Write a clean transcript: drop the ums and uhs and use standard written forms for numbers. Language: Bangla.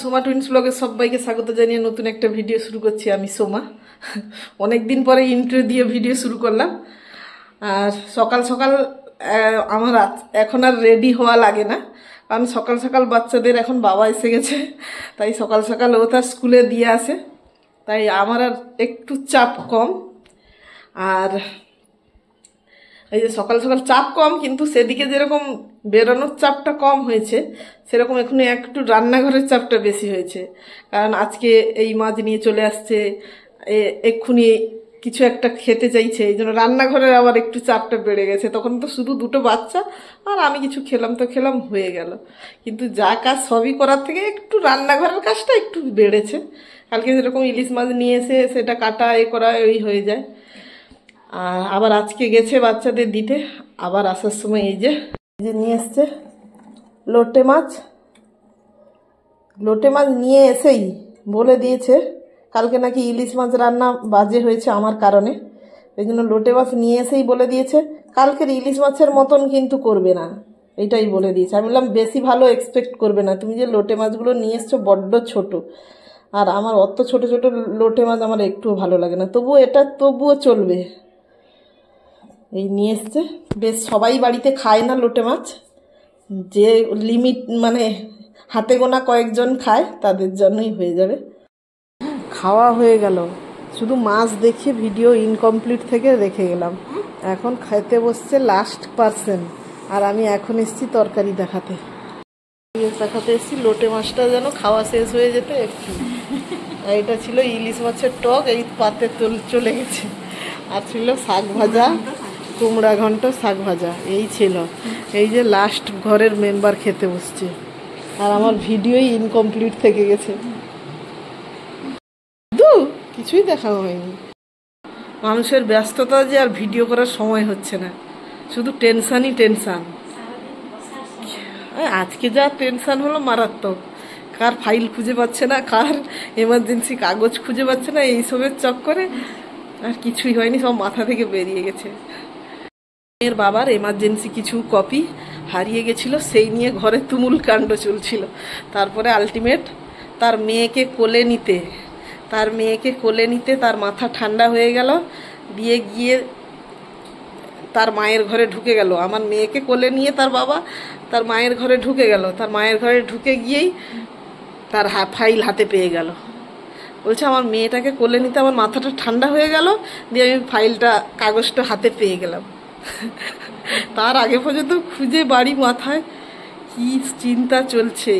সোমা টুইন্স ব্লগে সবাইকে স্বাগত জানিয়ে নতুন একটা ভিডিও শুরু করছি। আমি সোমা। অনেকদিন পরে ইন্ট্রো দিয়ে ভিডিও শুরু করলাম। আর সকাল সকাল আমার এখন আর রেডি হওয়া লাগে না, কারণ সকাল সকাল বাচ্চাদের এখন বাবা এসে গেছে, তাই সকাল সকাল ও তার স্কুলে দিয়ে আসে, তাই আমার আর একটু চাপ কম। আর এই যে সকাল সকাল চাপ কম, কিন্তু সেদিকে যেরকম বেরোনোর চাপটা কম হয়েছে, সেরকম এখন একটু রান্নাঘরের চাপটা বেশি হয়েছে। কারণ আজকে এই মাছ নিয়ে চলে আসছে, এক্ষুনি কিছু একটা খেতে চাইছে, এই জন্য রান্নাঘরের আবার একটু চাপটা বেড়ে গেছে। তখন তো শুধু দুটো বাচ্চা আর আমি কিছু খেলাম তো খেলাম, হয়ে গেল। কিন্তু যা কাজ সবই করার থেকে একটু রান্নাঘরের কাজটা একটু বেড়েছে। কালকে যেরকম ইলিশ মাছ নিয়ে এসে সেটা কাটা করা ওই হয়ে যায়। আর আবার আজকে গেছে বাচ্চাদের দিতে, আবার আসার সময় এই যে নিয়ে এসছে লোটে মাছ। লোটে মাছ নিয়ে এসেই বলে দিয়েছে কালকে নাকি ইলিশ মাছ রান্না বাজে হয়েছে আমার কারণে, এই জন্য লোটে মাছ নিয়ে এসেই বলে দিয়েছে কালকের ইলিশ মাছের মতন কিন্তু করবে না, এইটাই বলে দিয়েছে। আমি বললাম বেশি ভালো এক্সপেক্ট করবে না, তুমি যে লোটে মাছগুলো নিয়ে এসছো বড্ড ছোট, আর আমার অত ছোট ছোট লোটে মাছ আমার একটুও ভালো লাগে না, তবুও চলবে। এই নিয়ে এসছে, বেশ সবাই বাড়িতে খায় না লোটে মাছ, যে লিমিট মানে হাতে গোনা কয়েকজন খায় তাদের জন্যই হয়ে যাবে। খাওয়া হয়ে গেল, শুধু মাছ দেখিয়ে ভিডিও ইনকমপ্লিট থেকে রেখে গেলাম। এখন খেতে বসছে লাস্ট পার্সন, আর আমি এখন এসেছি তরকারি দেখাতে এসেছি। লোটে মাছটা যেন খাওয়া শেষ হয়ে যেত একটু। এইটা ছিল ইলিশ মাছের টক, এই পাতে চলে গেছে। আর ছিল শাক ভাজা, কুমড়া ঘন্ট, শাক ভাজা, এই ছিল। এই যে লাস্ট ঘরের মেম্বার খেতে বসছে, আর আমার ভিডিওই ইনকমপ্লিট থেকে গেছে, কিছুই দেখা হয়নি। মানুষের ব্যস্ততা যে আর ভিডিও করার সময় হচ্ছে না, শুধু টেনশনই টেনশন। আজকে যা টেনশন হলো মারাত্মক, কার ফাইল খুঁজে পাচ্ছে না, কার এমার্জেন্সি কাগজ খুঁজে পাচ্ছে না, এইসবের চক্করে আর কিছুই হয়নি, সব মাথা থেকে বেরিয়ে গেছে। মেয়ের বাবার এমার্জেন্সি কিছু কপি হারিয়ে গেছিল, সেই নিয়ে ঘরে তুমুল কাণ্ড চলছিল। তারপরে আলটিমেট তার মেয়েকে কোলে নিতে তার মাথা ঠান্ডা হয়ে গেল, দিয়ে গিয়ে তার মায়ের ঘরে ঢুকে গেল। আমার মেয়েকে কোলে নিয়ে তার বাবা তার মায়ের ঘরে ঢুকে গেল, তার মায়ের ঘরে ঢুকে গিয়েই তার ফাইল হাতে পেয়ে গেল। বলছে আমার মেয়েটাকে কোলে নিতে আমার মাথাটা ঠান্ডা হয়ে গেল, দিয়ে আমি কাগজটা হাতে পেয়ে গেলাম। তার আগে পর্যন্ত খুঁজে বাড়ি মাথায় কি চিন্তা চলছে।